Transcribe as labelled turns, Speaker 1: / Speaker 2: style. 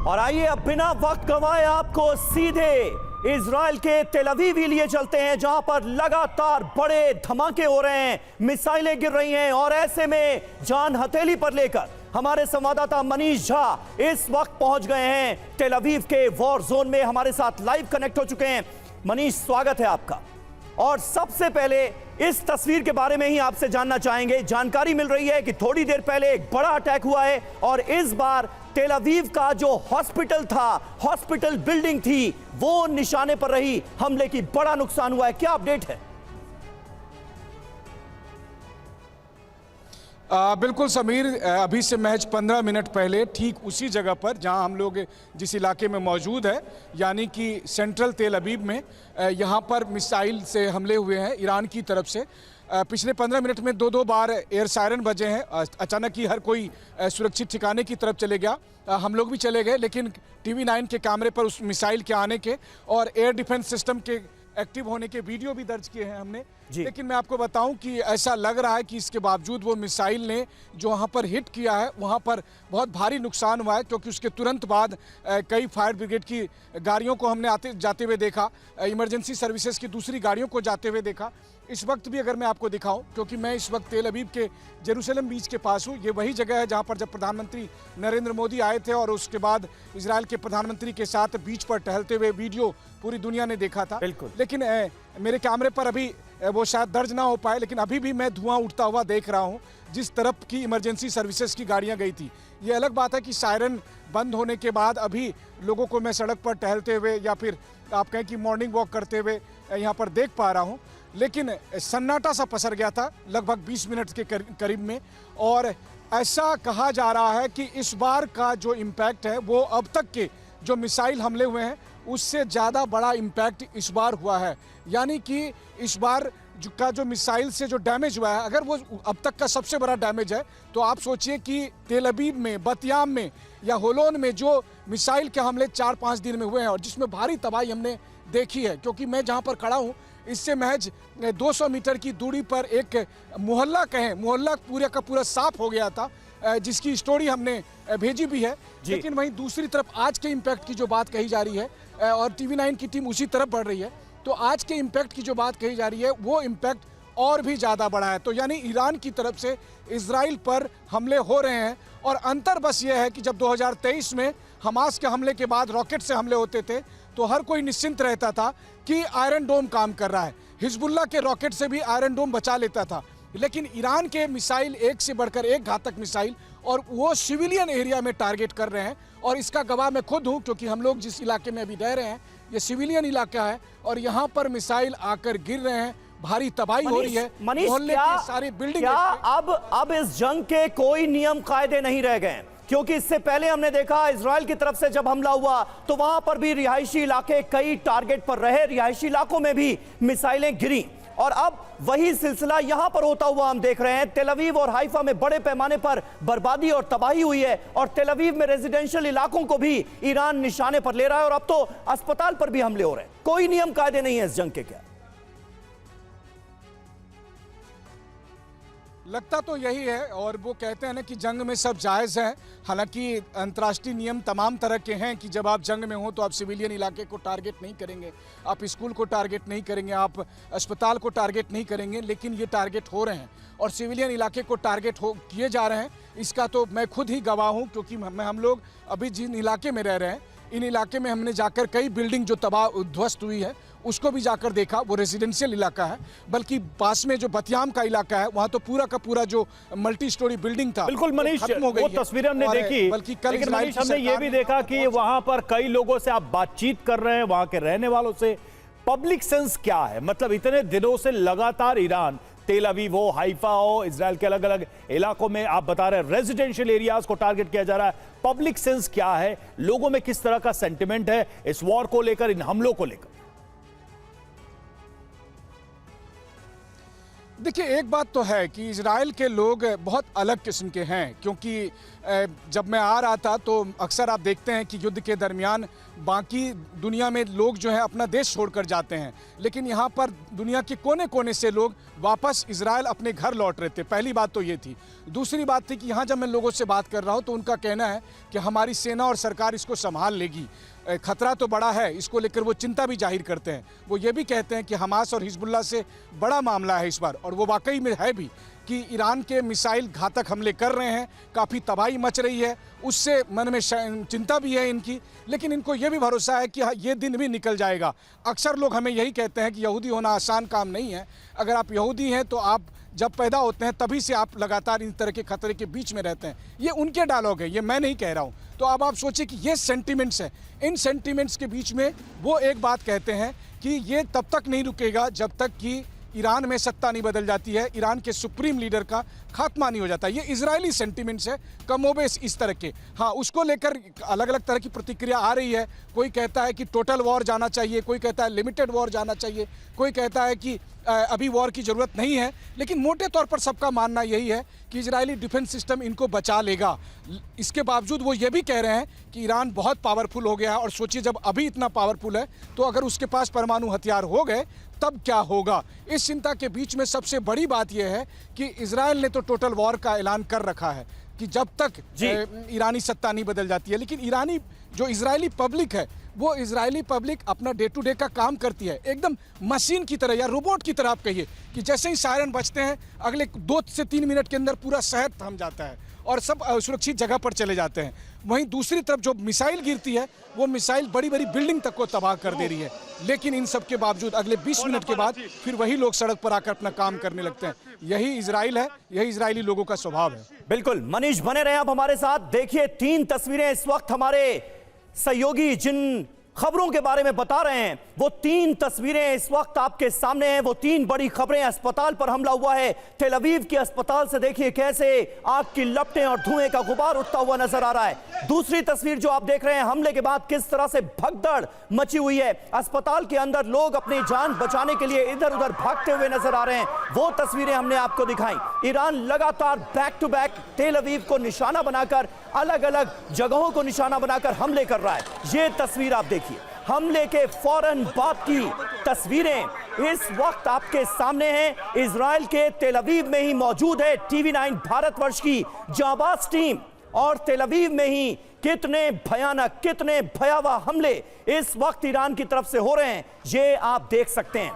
Speaker 1: और आइए अब बिना वक्त गंवाए आपको सीधे इजराइल के तेल अवीव ही लिए चलते हैं, जहां पर लगातार बड़े धमाके हो रहे हैं, मिसाइलें गिर रही हैं। और ऐसे में जान हथेली पर लेकर हमारे संवाददाता मनीष झा इस वक्त पहुंच गए हैं तेल अवीव के वॉर जोन में, हमारे साथ लाइव कनेक्ट हो चुके हैं। मनीष, स्वागत है आपका। और सबसे पहले इस तस्वीर के बारे में ही आपसे जानना चाहेंगे। जानकारी मिल रही है कि थोड़ी देर पहले एक बड़ा अटैक हुआ है और इस बार तेल अवीव का जो हॉस्पिटल था, हॉस्पिटल बिल्डिंग थी, वो निशाने पर रही। हमले की बड़ा नुकसान हुआ है, क्या अपडेट है?
Speaker 2: बिल्कुल समीर, अभी से महज 15 मिनट पहले ठीक उसी जगह पर जहां हम लोग जिस इलाके में मौजूद है, यानी कि सेंट्रल तेल अवीव में, यहां पर मिसाइल से हमले हुए हैं ईरान की तरफ से। पिछले 15 मिनट में दो बार एयर सायरन बजे हैं। अचानक ही हर कोई सुरक्षित ठिकाने की तरफ चले गया। हम लोग भी चले गए, लेकिन TV9 के कैमरे पर उस मिसाइल के आने के और एयर डिफेंस सिस्टम के एक्टिव होने के वीडियो भी दर्ज किए हैं हमने। लेकिन मैं आपको बताऊं कि ऐसा लग रहा है कि इसके बावजूद वो मिसाइल ने जो वहां पर हिट किया है, वहां पर बहुत भारी नुकसान हुआ है, क्योंकि उसके तुरंत बाद कई फायर ब्रिगेड की गाड़ियों को हमने आते जाते हुए देखा, इमरजेंसी सर्विसेज की दूसरी गाड़ियों को जाते हुए देखा। इस वक्त भी अगर मैं आपको दिखाऊं, क्योंकि मैं इस वक्त तेल अवीव के जेरूसलम बीच के पास हूं, ये वही जगह है जहां पर जब प्रधानमंत्री नरेंद्र मोदी आए थे और उसके बाद इजराइल के प्रधानमंत्री के साथ बीच पर टहलते हुए वीडियो पूरी दुनिया ने देखा था। लेकिन मेरे कैमरे पर अभी वो शायद दर्ज ना हो पाए, लेकिन अभी भी मैं धुआं उठता हुआ देख रहा हूं जिस तरफ की इमरजेंसी सर्विसेज की गाड़ियां गई थी। ये अलग बात है कि सायरन बंद होने के बाद अभी लोगों को मैं सड़क पर टहलते हुए या फिर आप कहें कि मॉर्निंग वॉक करते हुए यहाँ पर देख पा रहा हूँ, लेकिन सन्नाटा सा पसर गया था लगभग 20 मिनट के करीब में। और ऐसा कहा जा रहा है कि इस बार का जो इम्पैक्ट है वो अब तक के जो मिसाइल हमले हुए हैं उससे ज़्यादा बड़ा इम्पैक्ट इस बार हुआ है। यानी कि इस बार का जो मिसाइल से जो डैमेज हुआ है, अगर वो अब तक का सबसे बड़ा डैमेज है, तो आप सोचिए कि तेल अवीव में, बतियाम में या होलोन में जो मिसाइल के हमले 4-5 दिन में हुए हैं और जिसमें भारी तबाही हमने देखी है। क्योंकि मैं जहाँ पर खड़ा हूँ इससे महज 200 मीटर की दूरी पर एक मोहल्ला कहें, मोहल्ला पूरा का पूरा साफ हो गया था, जिसकी स्टोरी हमने भेजी भी है। लेकिन वहीं दूसरी तरफ आज के इम्पैक्ट की जो बात कही जा रही है और TV9 की टीम उसी तरफ बढ़ रही है, तो आज के इम्पैक्ट की जो बात कही जा रही है वो इम्पैक्ट और भी ज़्यादा बड़ा है। तो यानी ईरान की तरफ से इजराइल पर हमले हो रहे हैं। और अंतर बस ये है कि जब 2023 में हमास के हमले के बाद रॉकेट से हमले होते थे तो हर कोई निश्चिंत रहता था कि आयरन डोम काम कर रहा है, हिजबुल्लाह के रॉकेट से भी आयरन डोम बचा लेता था। लेकिन ईरान के मिसाइल एक से बढ़कर एक घातक मिसाइल, और वो सिविलियन एरिया में टारगेट कर रहे हैं। और इसका गवाह मैं खुद हूं, क्योंकि हम लोग जिस इलाके में अभी रह रहे हैं ये सिविलियन इलाका है और यहाँ पर मिसाइल आकर गिर रहे हैं, भारी तबाही हो रही है।
Speaker 1: मोहल्ले की सारी बिल्डिंग। क्या अब इस जंग के कोई नियम कायदे नहीं रह गए? क्योंकि इससे पहले हमने देखा इजराइल की तरफ से जब हमला हुआ तो वहां पर भी रिहायशी इलाके कई टारगेट पर रहे, रिहायशी इलाकों में भी मिसाइलें गिरी। और अब वही सिलसिला यहां पर होता हुआ हम देख रहे हैं। तेल अवीव और हाइफा में बड़े पैमाने पर बर्बादी और तबाही हुई है और तेल अवीव में रेजिडेंशियल इलाकों को भी ईरान निशाने पर ले रहा है और अब तो अस्पताल पर भी हमले हो रहे हैं। कोई नियम कायदे नहीं है इस जंग के। क्या
Speaker 2: लगता तो यही है, और वो कहते हैं ना कि जंग में सब जायज़ है। हालांकि अंतर्राष्ट्रीय नियम तमाम तरह के हैं कि जब आप जंग में हो तो आप सिविलियन इलाके को टारगेट नहीं करेंगे, आप स्कूल को टारगेट नहीं करेंगे, आप अस्पताल को टारगेट नहीं करेंगे। लेकिन ये टारगेट हो रहे हैं और सिविलियन इलाके को टारगेट किए जा रहे हैं। इसका तो मैं खुद ही गवाह हूँ, क्योंकि हम लोग अभी जिन इलाके में रह रहे हैं इन इलाके में हमने जाकर कई बिल्डिंग जो तबाह ध्वस्त हुई है उसको भी जाकर देखा। वो रेजिडेंशियल इलाका है, बल्कि पास में जो बतियाम का इलाका है वहां तो पूरा का पूरा जो मल्टी स्टोरी बिल्डिंग था।
Speaker 3: बिल्कुल मनीष, वो तस्वीरें हमने देखी,
Speaker 2: बल्कि कल
Speaker 3: मनीष हमने ये भी देखा कि वहां पर कई लोगों से आप बातचीत कर रहे हैं, वहां के रहने वालों से। पब्लिक सेंस क्या है? मतलब इतने दिनों से लगातार ईरान, तेल अवीव हो, हाइफा हो, इजराइल के अलग अलग इलाकों में आप बता रहे हैं रेजिडेंशियल एरियाज को टारगेट किया जा रहा है। पब्लिक सेंस क्या है? लोगों में किस तरह का सेंटिमेंट है इस वॉर को लेकर, इन हमलों को लेकर?
Speaker 2: देखिए, एक बात तो है कि इजराइल के लोग बहुत अलग किस्म के हैं, क्योंकि जब मैं आ रहा था तो अक्सर आप देखते हैं कि युद्ध के दरमियान बाकी दुनिया में लोग जो है अपना देश छोड़कर जाते हैं, लेकिन यहाँ पर दुनिया के कोने कोने से लोग वापस इजराइल अपने घर लौट रहे थे। पहली बात तो ये थी। दूसरी बात थी कि यहाँ जब मैं लोगों से बात कर रहा हूँ तो उनका कहना है कि हमारी सेना और सरकार इसको संभाल लेगी, खतरा तो बड़ा है, इसको लेकर वो चिंता भी जाहिर करते हैं। वो ये भी कहते हैं कि हमास और हिजबुल्लाह से बड़ा मामला है इस बार, और वो वाकई में है भी कि ईरान के मिसाइल घातक हमले कर रहे हैं, काफ़ी तबाही मच रही है, उससे मन में चिंता भी है इनकी, लेकिन इनको ये भी भरोसा है कि ये दिन भी निकल जाएगा। अक्सर लोग हमें यही कहते हैं कि यहूदी होना आसान काम नहीं है। अगर आप यहूदी हैं तो आप जब पैदा होते हैं तभी से आप लगातार इन तरह के खतरे के बीच में रहते हैं। ये उनके डायलॉग है, ये मैं नहीं कह रहा हूँ। तो अब आप सोचिए कि ये सेंटिमेंट्स हैं, इन सेंटिमेंट्स के बीच में वो एक बात कहते हैं कि ये तब तक नहीं रुकेगा जब तक कि ईरान में सत्ता नहीं बदल जाती है, ईरान के सुप्रीम लीडर का खात्मा नहीं हो जाता। ये इजरायली सेंटिमेंट्स है कमोबेश इस तरह के। हाँ, उसको लेकर अलग अलग तरह की प्रतिक्रिया आ रही है। कोई कहता है कि टोटल वॉर जाना चाहिए, कोई कहता है लिमिटेड वॉर जाना चाहिए, कोई कहता है कि अभी वॉर की ज़रूरत नहीं है। लेकिन मोटे तौर पर सबका मानना यही है कि इजरायली डिफेंस सिस्टम इनको बचा लेगा। इसके बावजूद वो ये भी कह रहे हैं कि ईरान बहुत पावरफुल हो गया है, और सोचिए जब अभी इतना पावरफुल है तो अगर उसके पास परमाणु हथियार हो गए तब क्या होगा। इस चिंता के बीच में सबसे बड़ी बात यह है कि इजराइल ने तो टोटल वॉर का ऐलान कर रखा है कि जब तक ईरानी सत्ता नहीं बदल जाती है। लेकिन ईरानी जो इजरायली पब्लिक है, वो इजरायली पब्लिक अपना डे टू डे का काम करती है एकदम मशीन की तरह या रोबोट की तरह। आप कहिए कि जैसे ही सायरन बजते हैं अगले 2 से 3 मिनट के अंदर पूरा शहर थम जाता है और सब सुरक्षित जगह पर चले जाते हैं। वहीं दूसरी तरफ जो मिसाइल गिरती है, वो मिसाइल बड़ी बड़ी बिल्डिंग तक को तबाह कर दे रही है। लेकिन इन सब के बावजूद अगले 20 मिनट के बाद फिर वही लोग सड़क पर आकर अपना काम करने लगते हैं। यही इजराइल है, यही इजरायली लोगों का स्वभाव है।
Speaker 1: बिल्कुल मनीष, बने रहे आप हमारे साथ। देखिए 3 तस्वीरें इस वक्त हमारे सहयोगी जिन खबरों के बारे में बता रहे हैं, वो 3 तस्वीरें इस वक्त आपके सामने हैं। वो 3 बड़ी खबरें। अस्पताल पर हमला हुआ है, तेल अवीव के अस्पताल से देखिए कैसे आग की लपटें और धुएं का गुबार उठता हुआ नजर आ रहा है। दूसरी तस्वीर जो आप देख रहे हैं, हमले के बाद किस तरह से भगदड़ मची हुई है। अस्पताल के अंदर लोग अपनी जान बचाने के लिए इधर उधर भागते हुए नजर आ रहे हैं। वो तस्वीरें हमने आपको दिखाई। ईरान लगातार बैक टू बैक तेल अवीव को निशाना बनाकर, अलग अलग जगहों को निशाना बनाकर हमले कर रहा है। ये तस्वीर आप देखिए, हमले के फौरन बाद की तस्वीरें इस वक्त आपके सामने हैं। इजराइल के तेल अवीव में ही मौजूद है TV9 भारतवर्ष की जांबाज टीम, और तेल अवीव में ही कितने भयानक, कितने भयावह हमले इस वक्त ईरान की तरफ से हो रहे हैं, ये आप देख सकते हैं।